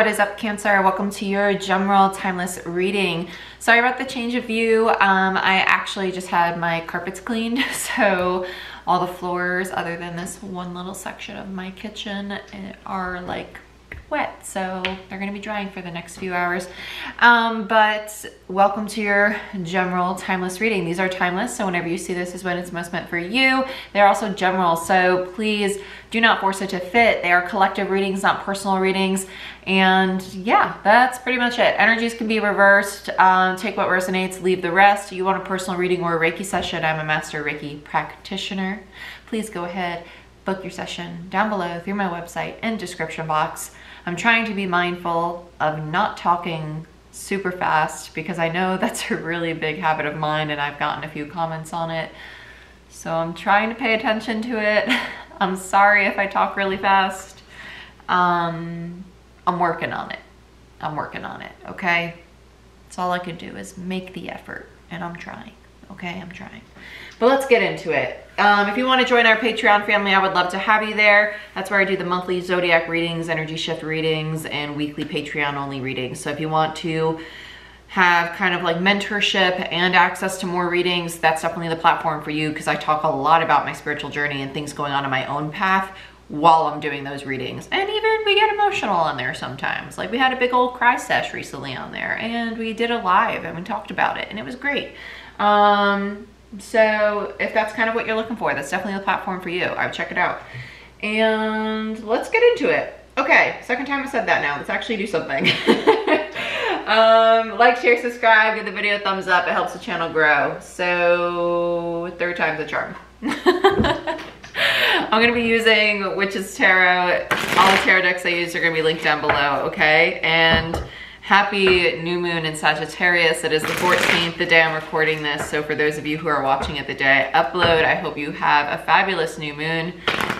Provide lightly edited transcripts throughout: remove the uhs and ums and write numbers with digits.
What is up, Cancer? Welcome to your general timeless reading. Sorry about the change of view. I actually just had my carpets cleaned, so all the floors other than this one little section of my kitchen are like wet, so they're going to be drying for the next few hours. But welcome to your general timeless reading. These are timeless, so whenever you see this is when it's most meant for you. They're also general, so please do not force it to fit. They are collective readings, not personal readings. And yeah, that's pretty much it. Energies can be reversed. Take what resonates, leave the rest. You want a personal reading or a Reiki session? I'm a master Reiki practitioner. Please go ahead, book your session down below through my website and description box. I'm trying to be mindful of not talking super fast because I know that's a really big habit of mine and I've gotten a few comments on it. So I'm trying to pay attention to it. I'm sorry if I talk really fast. I'm working on it. I'm working on it, okay? That's all I can do is make the effort, and I'm trying, okay? I'm trying. But let's get into it. If you want to join our Patreon family, I would love to have you there. That's where I do the monthly zodiac readings, energy shift readings, and weekly Patreon only readings. So if you want to have kind of like mentorship and access to more readings, that's definitely the platform for you, because I talk a lot about my spiritual journey and things going on in my own path while I'm doing those readings. And even we get emotional on there sometimes. Like we had a big old cry sesh recently on there, and we did a live and we talked about it and it was great. So if that's kind of what you're looking for, that's definitely the platform for you. I would check it out. And let's get into it. Okay, second time I said that now. Let's actually do something. Like, share, subscribe, give the video a thumbs up. It helps the channel grow. So third time's a charm. I'm going to be using Witch's Tarot. All the tarot decks I use are going to be linked down below, okay? And happy new moon in Sagittarius. It is the 14th, the day I'm recording this. So for those of you who are watching it the day I upload, I hope you have a fabulous new moon.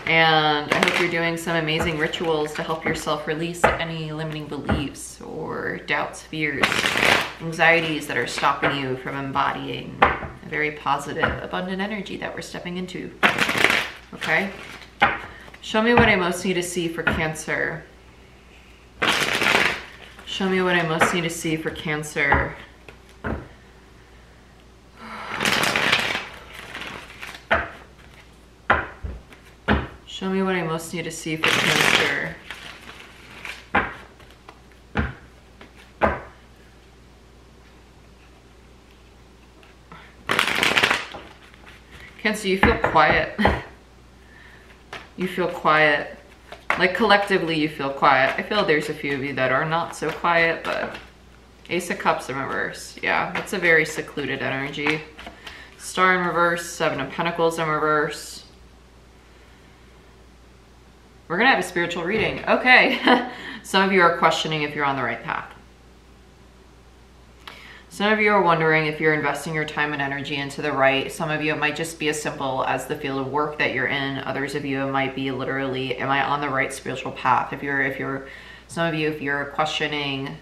And I hope you're doing some amazing rituals to help yourself release any limiting beliefs or doubts, fears, anxieties that are stopping you from embodying a very positive, abundant energy that we're stepping into. Okay? Show me what I most need to see for Cancer. Show me what I most need to see for Cancer. Show me what I most need to see for Cancer. Cancer, you feel quiet. You feel quiet. Like collectively you feel quiet. I feel there's a few of you that are not so quiet, but Ace of Cups in reverse. Yeah, that's a very secluded energy. Star in reverse, Seven of Pentacles in reverse. We're gonna have a spiritual reading. Okay. Some of you are questioning if you're on the right path. Some of you are wondering if you're investing your time and energy into the right. Some of you, it might just be as simple as the field of work that you're in. Others of you, it might be literally, am I on the right spiritual path? Some of you, if you're questioning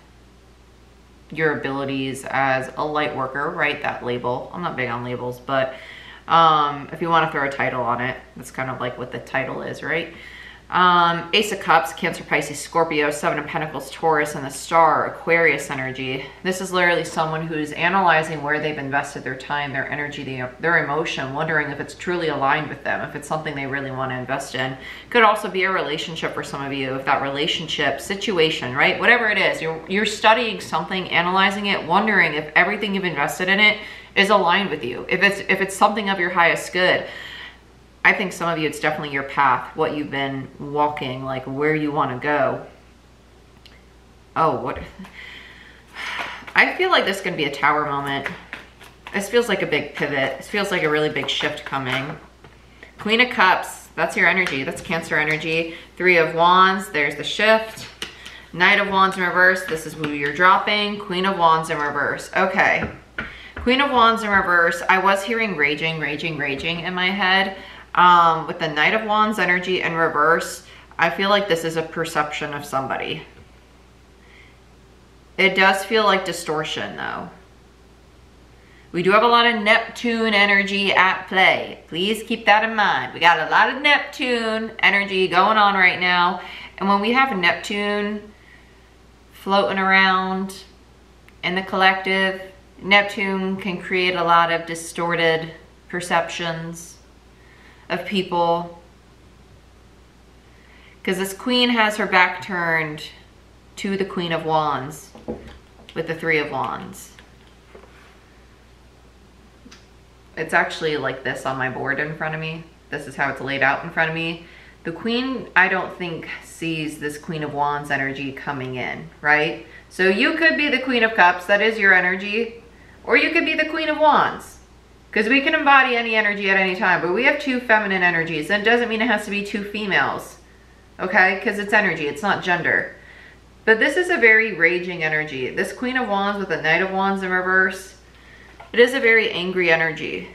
your abilities as a light worker, right? That label. I'm not big on labels, but if you want to throw a title on it, that's kind of like what the title is, right? Ace of Cups, Cancer, Pisces, Scorpio, Seven of Pentacles, Taurus, and the Star, Aquarius energy. This is literally someone who's analyzing where they've invested their time, their energy, their emotion, wondering if it's truly aligned with them, if it's something they really want to invest in. Could also be a relationship for some of you, if that relationship, situation, right? Whatever it is, you're studying something, analyzing it, wondering if everything you've invested in it is aligned with you, if it's something of your highest good. I think some of you, it's definitely your path, what you've been walking, like where you want to go. Oh, what? I feel like this is going to be a tower moment. This feels like a big pivot. This feels like a really big shift coming. Queen of Cups, that's your energy. That's Cancer energy. Three of Wands, there's the shift. Knight of Wands in reverse, this is who you're dropping. Queen of Wands in reverse. Okay. Queen of Wands in reverse. I was hearing raging, raging, raging in my head. With the Knight of Wands energy in reverse, I feel like this is a perception of somebody. It does feel like distortion though. We do have a lot of Neptune energy at play. Please keep that in mind. We got a lot of Neptune energy going on right now. And when we have Neptune floating around in the collective. Neptune can create a lot of distorted perceptions of people, because this Queen has her back turned to the Queen of Wands with the Three of Wands. It's actually like this on my board in front of me. This is how it's laid out in front of me. The Queen, I don't think, sees this Queen of Wands energy coming in, right? So you could be the Queen of Cups, that is your energy, or you could be the Queen of Wands, because we can embody any energy at any time, but we have two feminine energies, and it doesn't mean it has to be two females, okay? Because it's energy, it's not gender. But this is a very raging energy. This Queen of Wands with the Knight of Wands in reverse, it is a very angry energy.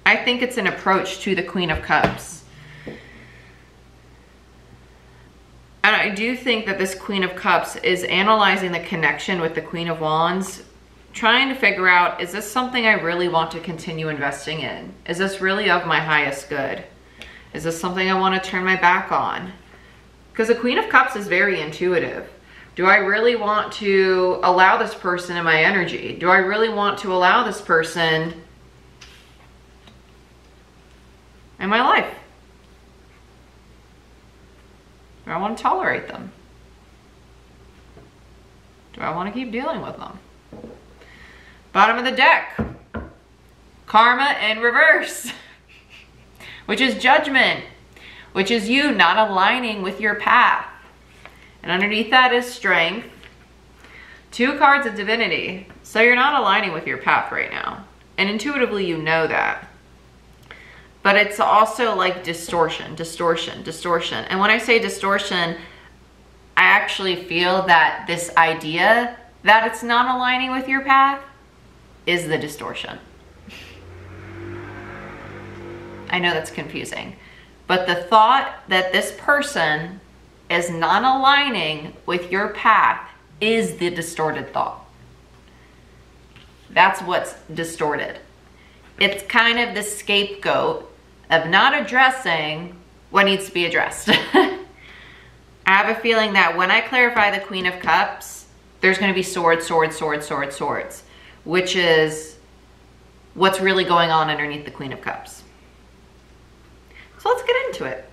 I think it's an approach to the Queen of Cups. And I do think that this Queen of Cups is analyzing the connection with the Queen of Wands, trying to figure out, is this something I really want to continue investing in? Is this really of my highest good? Is this something I want to turn my back on? Because the Queen of Cups is very intuitive. Do I really want to allow this person in my energy? Do I really want to allow this person in my life? Do I want to tolerate them? Do I want to keep dealing with them? Bottom of the deck, Karma in reverse, which is Judgment, which is you not aligning with your path. And underneath that is Strength. Two cards of Divinity. So you're not aligning with your path right now. And intuitively you know that. But it's also like distortion, distortion, distortion. And when I say distortion, I actually feel that this idea that it's not aligning with your path is the distortion. I know that's confusing. But the thought that this person is not aligning with your path is the distorted thought. That's what's distorted. It's kind of the scapegoat of not addressing what needs to be addressed. I have a feeling that when I clarify the Queen of Cups, there's going to be swords, swords, swords, swords, swords, which is what's really going on underneath the Queen of Cups. So let's get into it.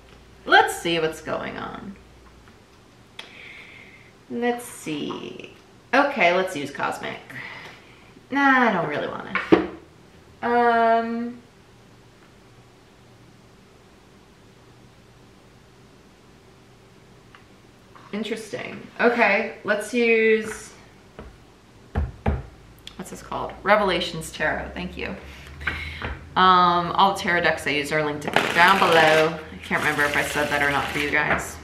Let's see what's going on. Let's see. Okay, let's use Cosmic. Nah, I don't really want to. Interesting. Okay, let's use, what's this called? Revelations Tarot. Thank you. All the tarot decks I use are linked down below. I can't remember if I said that or not for you guys.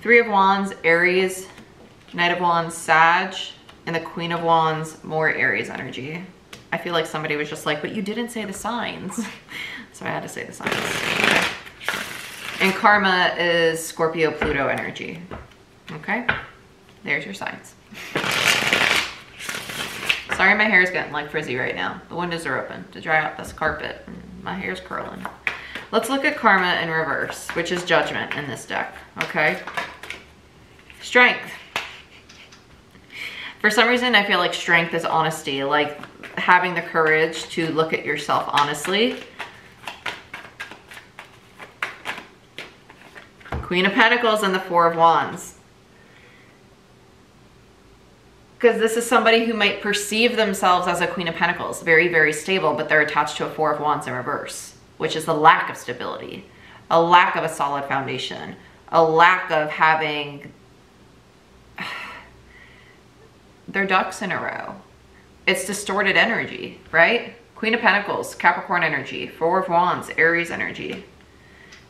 Three of Wands, Aries, Knight of Wands, Sag, and the Queen of Wands, more Aries energy. I feel like somebody was just like, but you didn't say the signs. So I had to say the signs. Okay. And Karma is Scorpio, Pluto energy. Okay, there's your signs. Sorry, my hair is getting like frizzy right now. The windows are open to dry out this carpet. My hair's curling. Let's look at Karma in reverse, which is Judgment in this deck, okay? Strength. For some reason, I feel like Strength is honesty, like having the courage to look at yourself honestly. Queen of Pentacles and the Four of Wands. Because this is somebody who might perceive themselves as a Queen of Pentacles, very, very stable, but they're attached to a Four of Wands in reverse, which is the lack of stability, a lack of a solid foundation, a lack of having their ducks in a row. It's distorted energy, right? Queen of Pentacles, Capricorn energy, Four of Wands, Aries energy.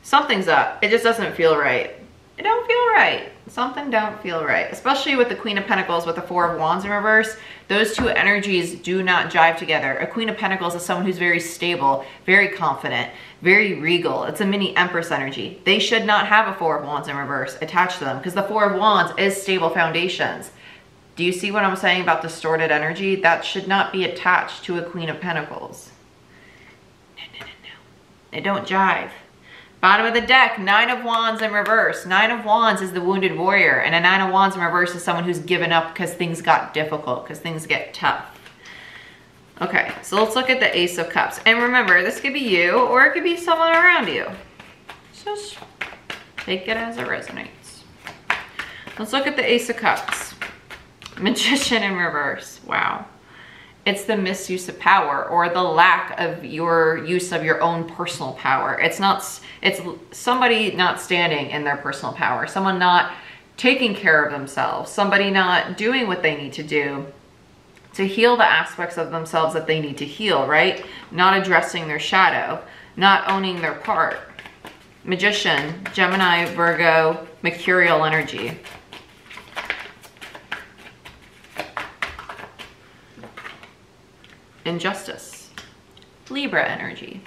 Something's up. It just doesn't feel right. It don't feel right. Something don't feel right. Especially with the Queen of Pentacles with the Four of Wands in reverse. Those two energies do not jive together. A Queen of Pentacles is someone who's very stable, very confident, very regal. It's a mini Empress energy. They should not have a Four of Wands in reverse attached to them because the Four of Wands is stable foundations. Do you see what I'm saying about distorted energy? That should not be attached to a Queen of Pentacles. No. They don't jive. Bottom of the deck, Nine of Wands in reverse. Nine of Wands is the wounded warrior, and a Nine of Wands in reverse is someone who's given up because things got difficult, because things get tough. Okay, so let's look at the Ace of Cups. And remember, this could be you, or it could be someone around you. Just take it as it resonates. Let's look at the Ace of Cups. Magician in reverse. Wow. It's the misuse of power, or the lack of your use of your own personal power. It's somebody not standing in their personal power, someone not taking care of themselves, somebody not doing what they need to do to heal the aspects of themselves that they need to heal, right? Not addressing their shadow, not owning their part. Magician, Gemini, Virgo, Mercurial energy. Injustice, Libra energy.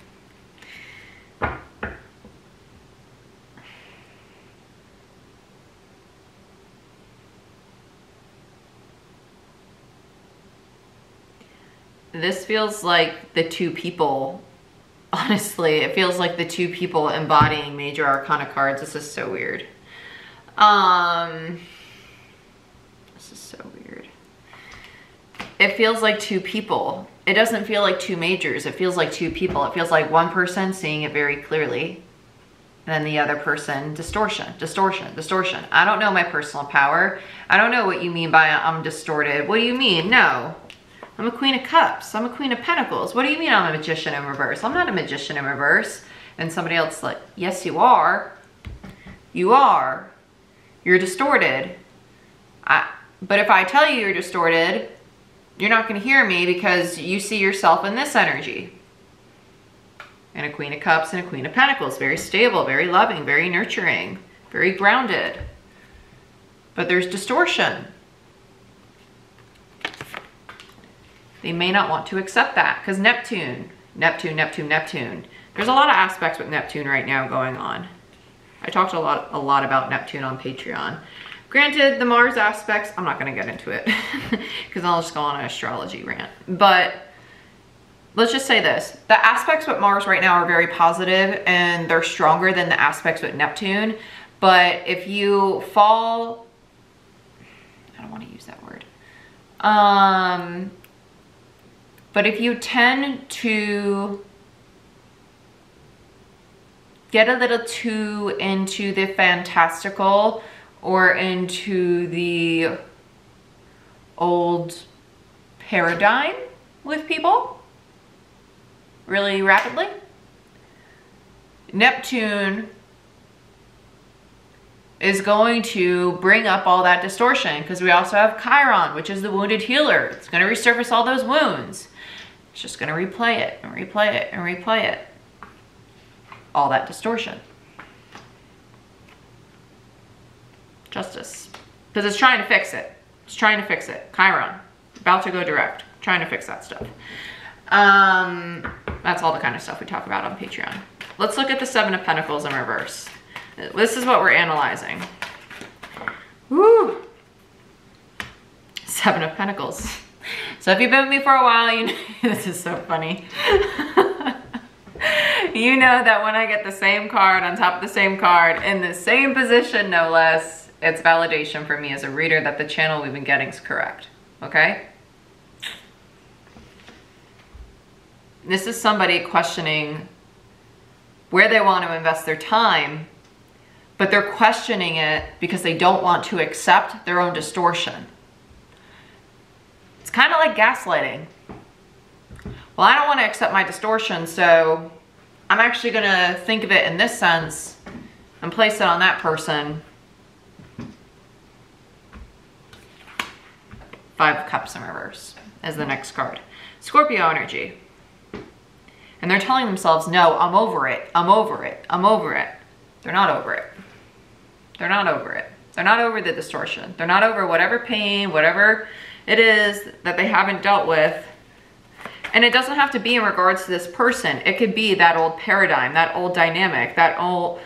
This feels like the two people, honestly, it feels like the two people embodying major arcana cards. This is so weird. This is so weird. It feels like two people. It doesn't feel like two majors. It feels like two people. It feels like one person seeing it very clearly, and then the other person, distortion, distortion, distortion. I don't know my personal power. I don't know what you mean by I'm distorted. What do you mean? No. I'm a Queen of Cups. I'm a Queen of Pentacles. What do you mean I'm a Magician in reverse? I'm not a Magician in reverse. And somebody else is like, yes, you are. You are. You're distorted. But if I tell you you're distorted, you're not going to hear me because you see yourself in this energy. And a Queen of Cups and a Queen of Pentacles. Very stable, very loving, very nurturing, very grounded. But there's distortion. They may not want to accept that because Neptune. There's a lot of aspects with Neptune right now going on. I talked a lot about Neptune on Patreon. Granted, the Mars aspects, I'm not going to get into it because I'll just go on an astrology rant. But let's just say this. The aspects with Mars right now are very positive and they're stronger than the aspects with Neptune. But if you fall, I don't want to use that word. But if you tend to get a little too into the fantastical or into the old paradigm with people really rapidly, Neptune is going to bring up all that distortion because we also have Chiron, which is the wounded healer. It's going to resurface all those wounds. It's just going to replay it and replay it and replay it. All that distortion. Justice. Because it's trying to fix it. It's trying to fix it. Chiron. About to go direct. Trying to fix that stuff. That's all the kind of stuff we talk about on Patreon. Let's look at the Seven of Pentacles in reverse. This is what we're analyzing. Woo! Seven of Pentacles. So if you've been with me for a while, you know, this is so funny. You know that when I get the same card on top of the same card in the same position, no less, it's validation for me as a reader that the channel we've been getting is correct. Okay? This is somebody questioning where they want to invest their time, but they're questioning it because they don't want to accept their own distortion. It's kind of like gaslighting. Well, I don't want to accept my distortion, so I'm actually going to think of it in this sense and place it on that person. Five of Cups in reverse as the next card. Scorpio energy. And they're telling themselves, no, I'm over it. I'm over it. I'm over it. They're not over it. They're not over it. They're not over the distortion. They're not over whatever pain, whatever it is that they haven't dealt with. And it doesn't have to be in regards to this person. It could be that old paradigm, that old dynamic, that old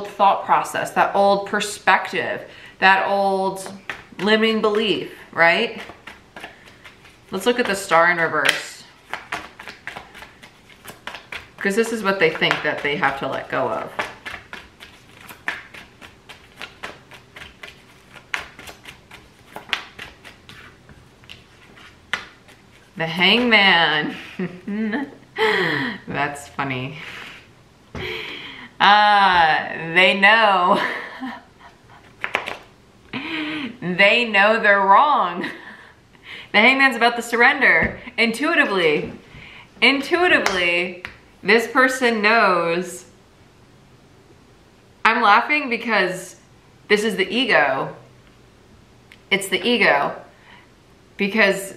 thought process, that old perspective, that old limiting belief, right? Let's look at the Star in reverse. Because this is what they think that they have to let go of. The Hangman. That's funny. They know. They know they're wrong. The Hangman's about the surrender. Intuitively, this person knows. I'm laughing because this is the ego. It's the ego. Because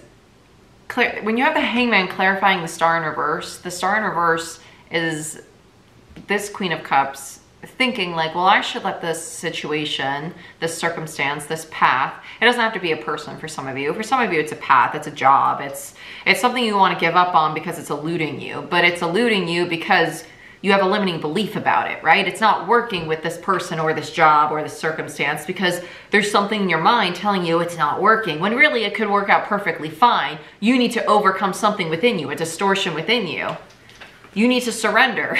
when you have the Hangman clarifying the Star in reverse is this Queen of Cups thinking like, well, I should let this situation, this circumstance, this path, it doesn't have to be a person for some of you. For some of you, it's a path, it's a job, it's something you want to give up on because it's eluding you, but it's eluding you because you have a limiting belief about it, right? It's not working with this person or this job or this circumstance because there's something in your mind telling you it's not working, when really it could work out perfectly fine. You need to overcome something within you, a distortion within you. You need to surrender.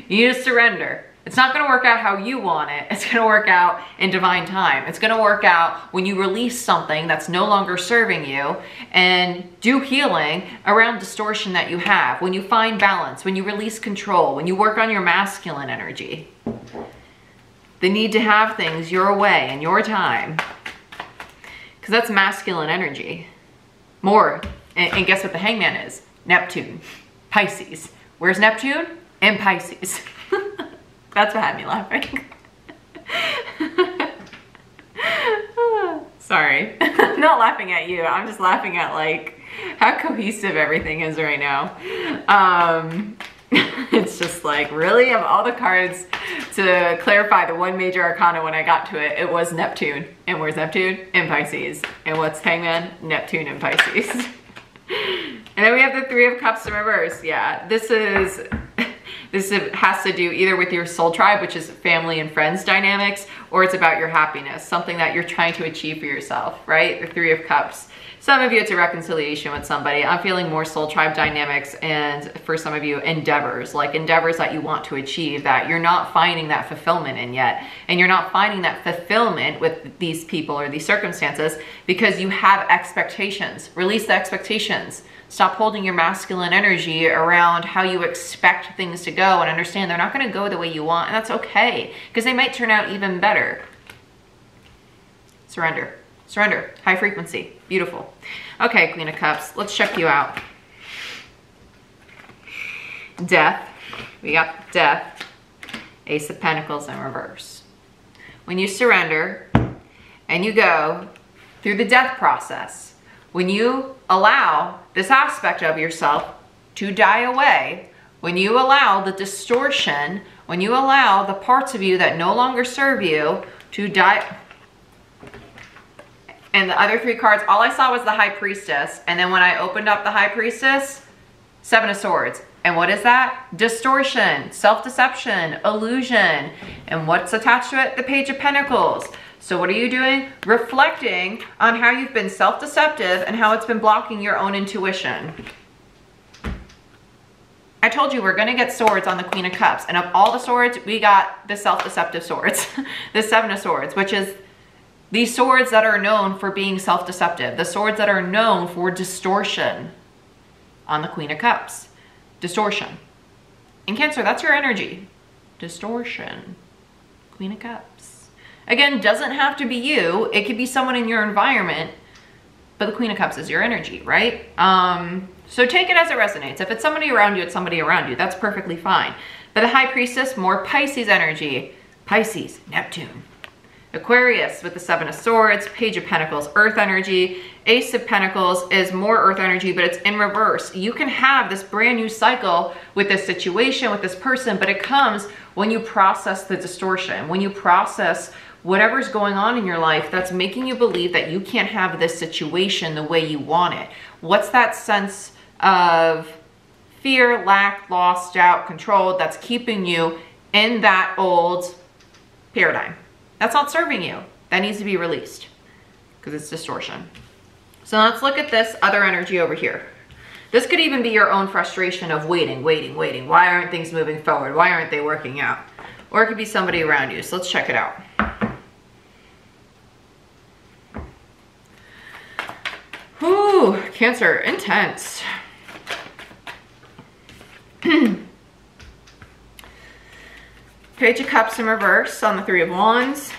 You need to surrender. It's not going to work out how you want it. It's going to work out in divine time. It's going to work out when you release something that's no longer serving you and do healing around distortion that you have. When you find balance, when you release control, when you work on your masculine energy. The need to have things your way and your time. Because that's masculine energy. More. And guess what the Hangman is? Neptune. Pisces. Where's Neptune? In Pisces. That's what had me laughing. Sorry. I'm not laughing at you. I'm just laughing at like how cohesive everything is right now. It's just like, really, of all the cards to clarify the one major arcana when I got to it, it was Neptune. And where's Neptune? In Pisces. And what's Hangman? Neptune in Pisces. And then we have the Three of Cups in reverse. Yeah, this has to do either with your soul tribe, which is family and friends dynamics, or it's about your happiness, something that you're trying to achieve for yourself, right? The Three of Cups. Some of you, it's a reconciliation with somebody. I'm feeling more soul tribe dynamics, and for some of you, endeavors, like endeavors that you want to achieve that you're not finding that fulfillment in yet. And you're not finding that fulfillment with these people or these circumstances because you have expectations. Release the expectations. Stop holding your masculine energy around how you expect things to go and understand they're not going to go the way you want, and that's okay because they might turn out even better. Surrender. Surrender. High frequency. Beautiful. Okay, Queen of Cups, let's check you out. Death. We got Death. Ace of Pentacles in reverse. When you surrender and you go through the death process, when you allow this aspect of yourself to die away, when you allow the distortion, when you allow the parts of you that no longer serve you to die. And the other three cards, all I saw was the High Priestess. And then when I opened up the High Priestess, Seven of Swords. And what is that? Distortion, self-deception, illusion. And what's attached to it? The Page of Pentacles. So what are you doing? Reflecting on how you've been self-deceptive and how it's been blocking your own intuition. I told you we're going to get swords on the Queen of Cups. And of all the swords, we got the self-deceptive swords. The Seven of Swords, which is these swords that are known for being self-deceptive. The swords that are known for distortion on the Queen of Cups. Distortion. In Cancer, that's your energy. Distortion. Queen of Cups. Again, doesn't have to be you. It could be someone in your environment, but the Queen of Cups is your energy, right? So take it as it resonates. If it's somebody around you, it's somebody around you. That's perfectly fine. But the High Priestess, more Pisces energy. Pisces, Neptune. Aquarius with the Seven of Swords, Page of Pentacles, Earth energy. Ace of Pentacles is more Earth energy, but it's in reverse. You can have this brand new cycle with this situation, with this person, but it comes when you process the distortion, when you process whatever's going on in your life that's making you believe that you can't have this situation the way you want it. What's that sense of fear, lack, loss, doubt, control that's keeping you in that old paradigm? That's not serving you. That needs to be released because it's distortion. So let's look at this other energy over here. This could even be your own frustration of waiting. Why aren't things moving forward? Why aren't they working out? Or it could be somebody around you. So let's check it out. Whew. Ooh, Cancer, intense. Page of Cups in reverse on the Three of Wands.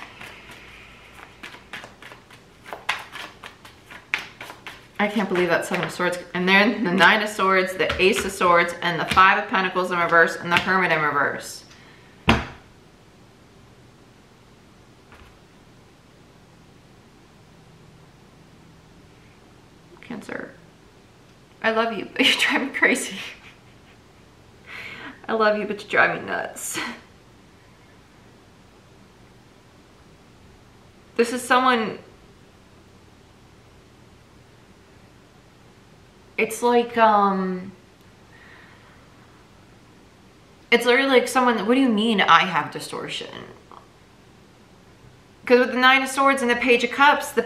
I can't believe that Seven of Swords. And then the Nine of Swords, the Ace of Swords, and the Five of Pentacles in reverse, and the Hermit in reverse. Cancer, I love you, but you drive me crazy. I love you, but you drive me nuts. This is someone, it's like, it's literally like someone, what do you mean I have distortion? Because with the Nine of Swords and the Page of Cups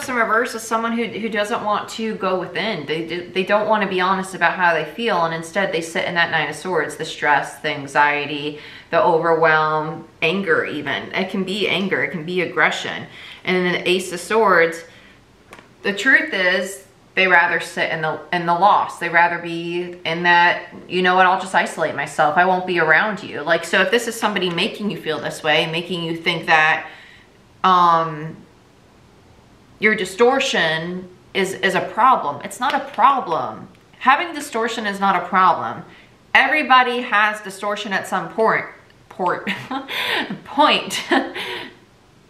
in reverse is someone who doesn't want to go within. They don't want to be honest about how they feel, and instead they sit in that Nine of Swords, the stress, the anxiety, the overwhelm, anger even. It can be anger, it can be aggression. And then the Ace of Swords, the truth is they rather sit in the loss. They rather be in that, you know what, I'll just isolate myself. I won't be around you. Like, so if this is somebody making you feel this way, making you think that your distortion is a problem. It's not a problem. Having distortion is not a problem. Everybody has distortion at some point.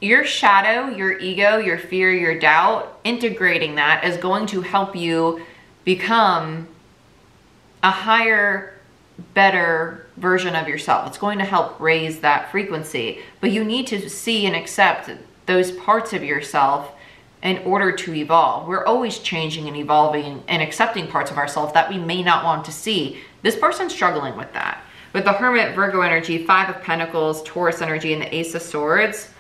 Your shadow, your ego, your fear, your doubt, integrating that is going to help you become a higher, better version of yourself. It's going to help raise that frequency, but you need to see and accept those parts of yourself in order to evolve. We're always changing and evolving and accepting parts of ourselves that we may not want to see. This person's struggling with that. With the Hermit, Virgo energy, Five of Pentacles, Taurus energy, and the Ace of Swords,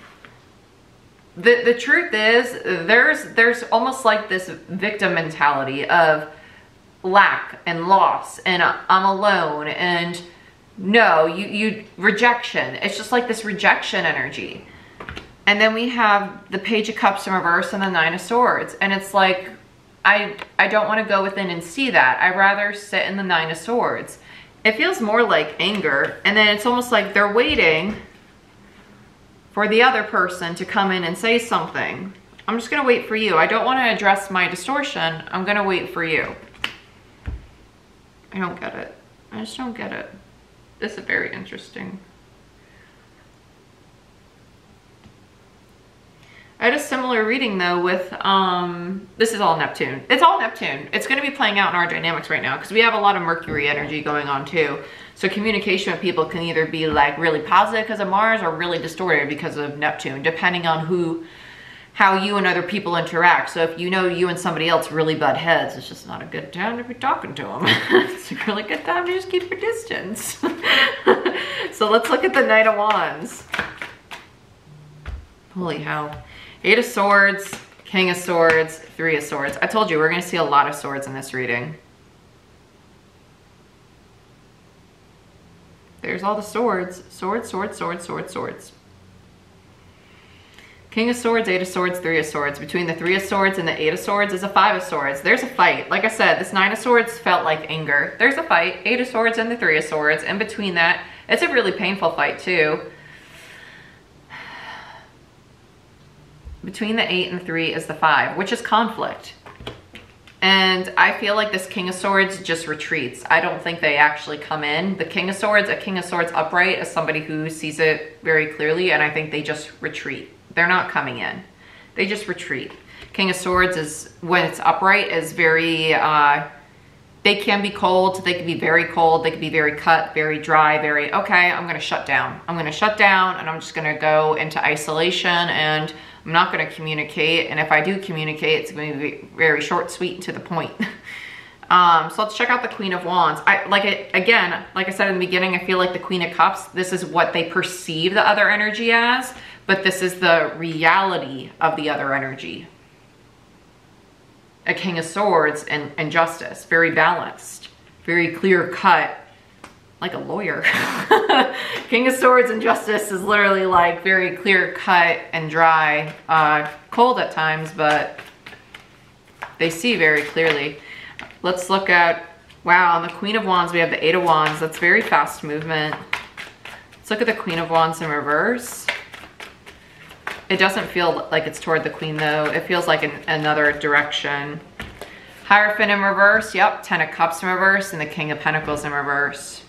the truth is there's almost like this victim mentality of lack and loss and I'm alone and no, you rejection. It's just like this rejection energy. And then we have the Page of Cups in reverse and the Nine of Swords. And it's like, I don't want to go within and see that. I'd rather sit in the Nine of Swords. It feels more like anger. And then it's almost like they're waiting for the other person to come in and say something. I'm just going to wait for you. I don't want to address my distortion. I'm going to wait for you. I don't get it. I just don't get it. This is very interesting. I had a similar reading though with, this is all Neptune. It's all Neptune. It's going to be playing out in our dynamics right now because we have a lot of Mercury energy going on too. So communication with people can either be like really positive because of Mars or really distorted because of Neptune, depending on how you and other people interact. So if you know you and somebody else really butt heads, it's just not a good time to be talking to them. It's a really good time to just keep your distance. So let's look at the Knight of Wands. Holy hell. Eight of Swords, King of Swords, Three of Swords. I told you we're going to see a lot of swords in this reading. There's all the swords. Swords, swords, swords, swords, swords. King of Swords, Eight of Swords, Three of Swords. Between the Three of Swords and the Eight of Swords is a Five of Swords. There's a fight. Like I said, this Nine of Swords felt like anger. There's a fight. Eight of Swords and the Three of Swords. In between that, it's a really painful fight too. Between the 8 and 3 is the 5, which is conflict. And I feel like this King of Swords just retreats. I don't think they actually come in. The King of Swords, a King of Swords upright is somebody who sees it very clearly, and I think they just retreat. They're not coming in. They just retreat. King of Swords is, when it's upright, is very, they can be cold. They can be very cold. They can be very cut, very dry, very, okay, I'm going to shut down. I'm going to shut down, and I'm just going to go into isolation, and I'm not going to communicate, and if I do communicate, it's going to be very short, sweet, and to the point. So let's check out the Queen of Wands. Again, like I said in the beginning, I feel like the Queen of Cups, this is what they perceive the other energy as, but this is the reality of the other energy. A King of Swords and Justice, very balanced, very clear cut, like a lawyer. King of Swords and Justice is literally like very clear cut and dry, cold at times, but they see very clearly. Let's look at, wow, on the Queen of Wands, we have the Eight of Wands. That's very fast movement. Let's look at the Queen of Wands in reverse. It doesn't feel like it's toward the Queen though. It feels like another direction. Hierophant in reverse, yep. Ten of Cups in reverse and the King of Pentacles in reverse.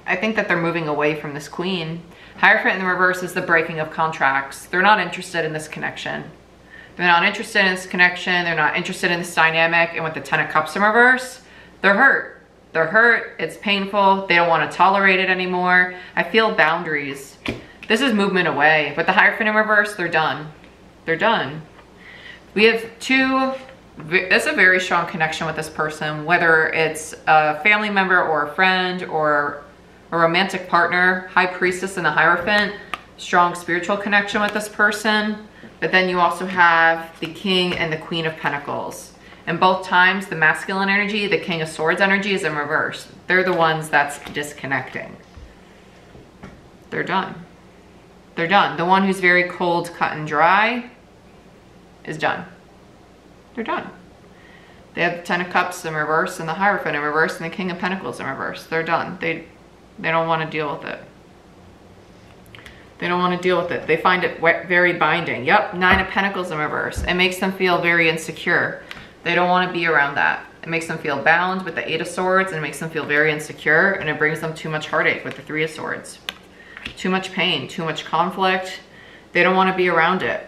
I think that they're moving away from this Queen. Hierophant in the reverse is the breaking of contracts. They're not interested in this connection. They're not interested in this connection. They're not interested in this dynamic. And with the Ten of Cups in reverse, they're hurt. They're hurt. It's painful. They don't want to tolerate it anymore. I feel boundaries. This is movement away. With the Hierophant in reverse, they're done. They're done. We have it's a very strong connection with this person, whether it's a family member or a friend or a romantic partner. High Priestess and the Hierophant, strong spiritual connection with this person. But then you also have the King and the Queen of Pentacles. And both times, the masculine energy, the King of Swords energy is in reverse. They're the ones that's disconnecting. They're done. They're done. The one who's very cold, cut and dry is done. They're done. They have the Ten of Cups in reverse and the Hierophant in reverse and the King of Pentacles in reverse. They're done. They don't want to deal with it. They don't want to deal with it. They find it very binding. Yep, Nine of Pentacles in reverse. It makes them feel very insecure. They don't want to be around that. It makes them feel bound with the Eight of Swords and it makes them feel very insecure and it brings them too much heartache with the Three of Swords. Too much pain, too much conflict. They don't want to be around it.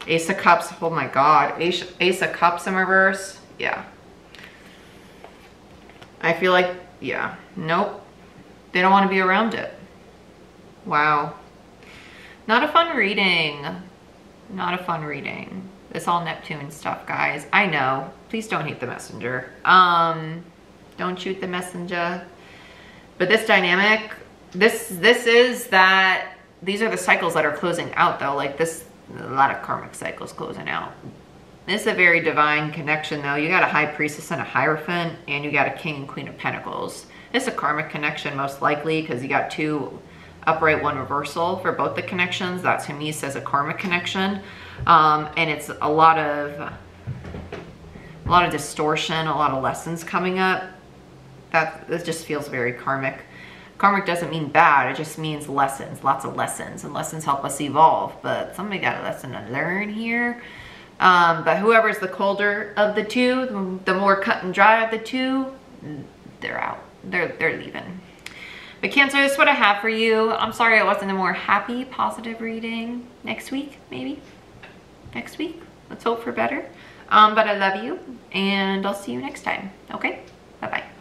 Ace of Cups, oh my God. Ace of Cups in reverse, yeah. I feel like, yeah, nope. They don't want to be around it. Wow. Not a fun reading. Not a fun reading. It's all Neptune stuff, guys. I know. Please don't hate the messenger. Don't shoot the messenger. But this dynamic, this is that, these are the cycles that are closing out though. Like this, a lot of karmic cycles closing out. This is a very divine connection though. You got a High Priestess and a Hierophant and you got a King and Queen of Pentacles. It's a karmic connection most likely because you got two upright, one reversal for both the connections. That to me says a karmic connection. And it's a lot of distortion, a lot of lessons coming up. This just feels very karmic. Karmic doesn't mean bad, it just means lessons, lots of lessons, and lessons help us evolve, but somebody got a lesson to learn here. But whoever's the colder of the two, the more cut and dry of the two, they're out, they're leaving. But Cancer, this is what I have for you. I'm sorry it wasn't a more happy, positive reading. Next week, maybe? Next week? Let's hope for better. But I love you, and I'll see you next time, okay? Bye-bye.